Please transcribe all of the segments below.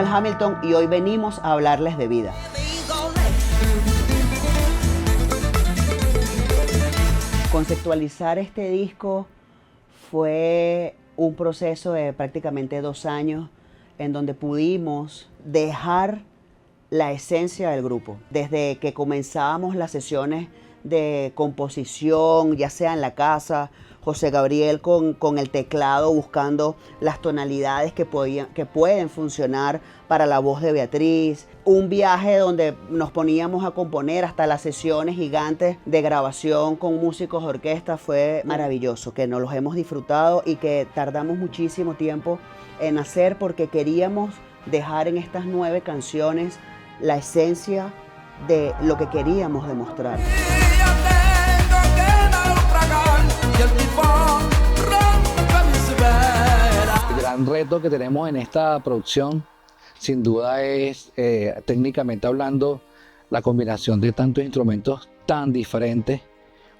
Aníbal Hamilton y hoy venimos a hablarles de vida. Conceptualizar este disco fue un proceso de prácticamente 2 años en donde pudimos dejar la esencia del grupo. Desde que comenzábamos las sesiones de composición, ya sea en la casa, José Gabriel con el teclado buscando las tonalidades que pueden funcionar para la voz de Beatriz. Un viaje donde nos poníamos a componer, hasta las sesiones gigantes de grabación con músicos de orquesta. Fue maravilloso, que nos los hemos disfrutado y que tardamos muchísimo tiempo en hacer porque queríamos dejar en estas 9 canciones la esencia de lo que queríamos demostrar. El gran reto que tenemos en esta producción, sin duda, es técnicamente hablando, la combinación de tantos instrumentos tan diferentes,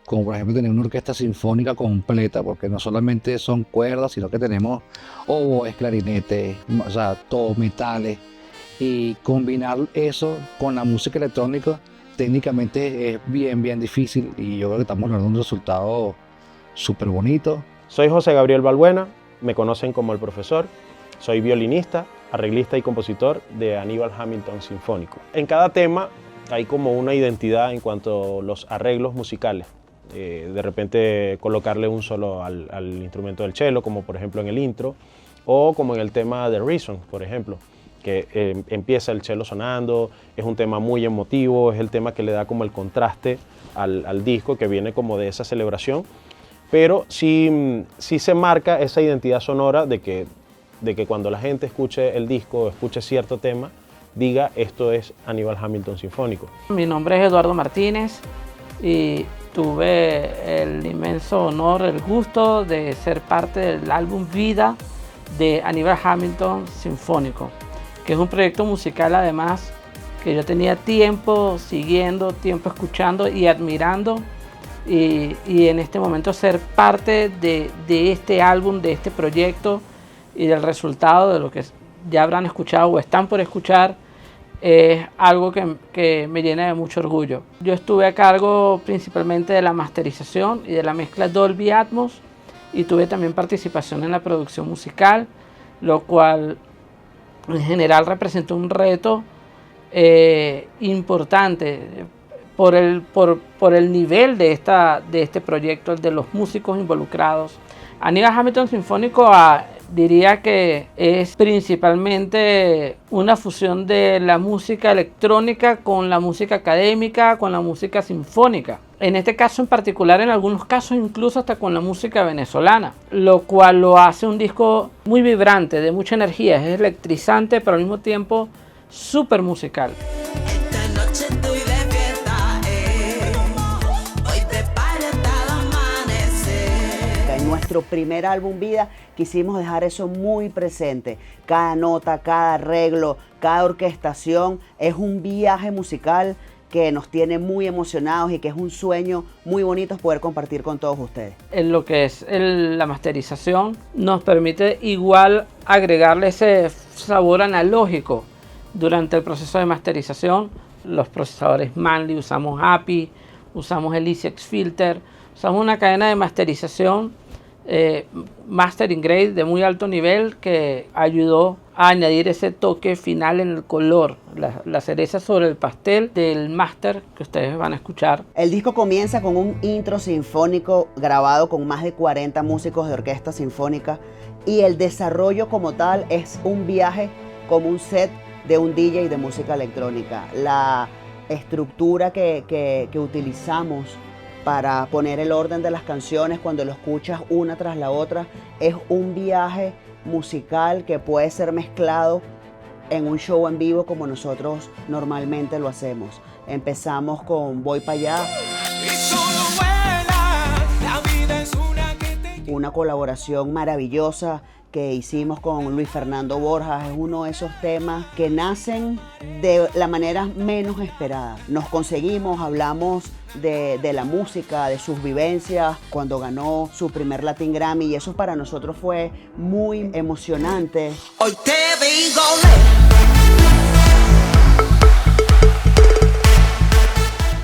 como por ejemplo tener una orquesta sinfónica completa, porque no solamente son cuerdas, sino que tenemos oboes, clarinetes, o sea, todos metales, y combinar eso con la música electrónica técnicamente es bien difícil, y yo creo que estamos logrando un resultado súper bonito. Soy José Gabriel Balbuena, me conocen como El Profesor, soy violinista, arreglista y compositor de Aníbal Hamilton Sinfónico. En cada tema hay como una identidad en cuanto a los arreglos musicales. De repente colocarle un solo al instrumento del cello, como por ejemplo en el intro, o como en el tema de Reason, por ejemplo, que empieza el cello sonando, es un tema muy emotivo, es el tema que le da como el contraste al disco, que viene como de esa celebración, pero sí se marca esa identidad sonora de que cuando la gente escuche el disco o escuche cierto tema, diga esto es Aníbal Hamilton Sinfónico. Mi nombre es Eduardo Martínez y tuve el inmenso honor, el gusto de ser parte del álbum Vida de Aníbal Hamilton Sinfónico, que es un proyecto musical además que yo tenía tiempo siguiendo, tiempo escuchando y admirando, y en este momento ser parte de este álbum, de este proyecto y del resultado de lo que ya habrán escuchado o están por escuchar, es algo que me llena de mucho orgullo. Yo estuve a cargo principalmente de la masterización y de la mezcla Dolby Atmos, y tuve también participación en la producción musical, lo cual en general representó un reto importante por el nivel de este proyecto, de los músicos involucrados. Aníbal Hamilton Sinfónico diría que es principalmente una fusión de la música electrónica con la música académica, con la música sinfónica. En este caso en particular, en algunos casos incluso hasta con la música venezolana, lo cual lo hace un disco muy vibrante, de mucha energía, es electrizante, pero al mismo tiempo súper musical. En nuestro primer álbum Vida quisimos dejar eso muy presente. Cada nota, cada arreglo, cada orquestación es un viaje musical que nos tiene muy emocionados y que es un sueño muy bonito poder compartir con todos ustedes. En lo que es la masterización nos permite igual agregarle ese sabor analógico durante el proceso de masterización. Los procesadores Manley, usamos API, usamos el EasyX Filter, usamos una cadena de masterización mastering grade de muy alto nivel que ayudó a añadir ese toque final en el color, la cereza sobre el pastel del máster que ustedes van a escuchar. El disco comienza con un intro sinfónico grabado con más de 40 músicos de orquesta sinfónica, y el desarrollo como tal es un viaje como un set de un DJ de música electrónica. La estructura que utilizamos para poner el orden de las canciones cuando lo escuchas una tras la otra es un viaje musical que puede ser mezclado en un show en vivo como nosotros normalmente lo hacemos. Empezamos con Voy pa' allá, una colaboración maravillosa que hicimos con Luis Fernando Borjas. Es uno de esos temas que nacen de la manera menos esperada. Nos conseguimos, hablamos de la música, de sus vivencias cuando ganó su primer Latin Grammy, y eso para nosotros fue muy emocionante. Hoy te digo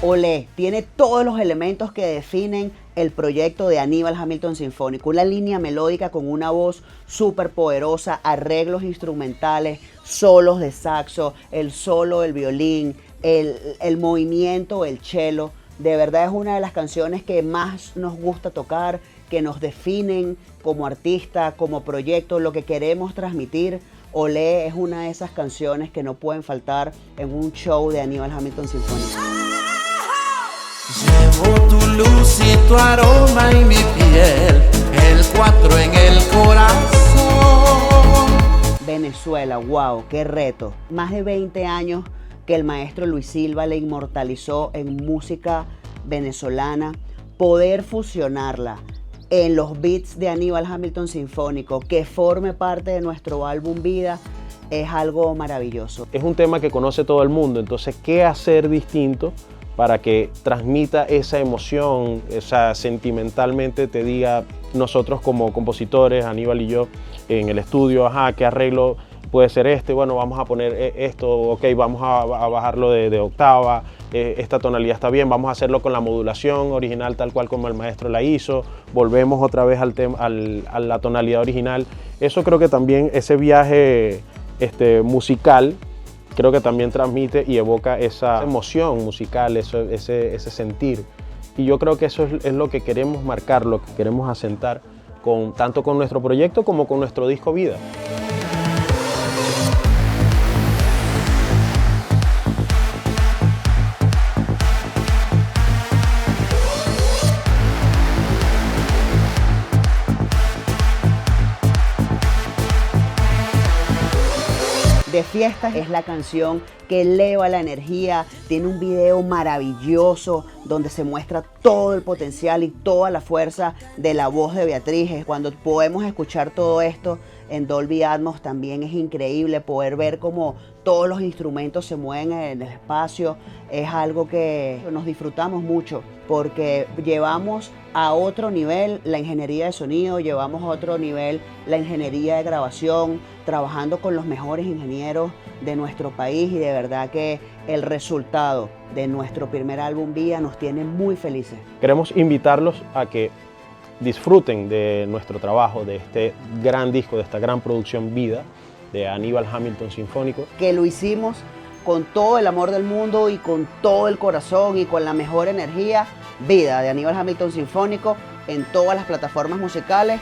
Olé, tiene todos los elementos que definen el proyecto de Aníbal Hamilton Sinfónico. Una línea melódica con una voz súper poderosa, arreglos instrumentales, solos de saxo, el solo del violín, el movimiento, el cello. De verdad es una de las canciones que más nos gusta tocar, que nos definen como artista, como proyecto, lo que queremos transmitir. Olé es una de esas canciones que no pueden faltar en un show de Aníbal Hamilton Sinfónico. Llevo tu luz y tu aroma en mi piel, el 4 en el corazón. Venezuela, wow, qué reto. Más de 20 años que el maestro Luis Silva le inmortalizó en música venezolana. Poder fusionarla en los beats de Aníbal Hamilton Sinfónico, que forme parte de nuestro álbum Vida, es algo maravilloso. Es un tema que conoce todo el mundo, entonces, ¿qué hacer distinto para que transmita esa emoción, esa sentimentalmente te diga, nosotros como compositores, Aníbal y yo, en el estudio, ajá, ¿qué arreglo puede ser este? Bueno, vamos a poner esto, ok, vamos a bajarlo de octava, esta tonalidad está bien, vamos a hacerlo con la modulación original tal cual como el maestro la hizo, volvemos otra vez a la tonalidad original. Eso creo que también, ese viaje musical, creo que también transmite y evoca esa emoción musical, ese sentir. Y yo creo que eso es lo que queremos marcar, lo que queremos asentar, tanto con nuestro proyecto como con nuestro disco Vida. De Fiesta es la canción que eleva la energía, tiene un video maravilloso donde se muestra todo el potencial y toda la fuerza de la voz de Beatriz. Cuando podemos escuchar todo esto en Dolby Atmos también es increíble poder ver cómo todos los instrumentos se mueven en el espacio. Es algo que nos disfrutamos mucho porque llevamos a otro nivel la ingeniería de sonido, llevamos a otro nivel la ingeniería de grabación, trabajando con los mejores ingenieros de nuestro país, y de verdad que el resultado de nuestro primer álbum Vida nos tiene muy felices. Queremos invitarlos a que disfruten de nuestro trabajo, de este gran disco, de esta gran producción Vida, de Aníbal Hamilton Sinfónico. Que lo hicimos con todo el amor del mundo y con todo el corazón y con la mejor energía. Vida, de Aníbal Hamilton Sinfónico, en todas las plataformas musicales.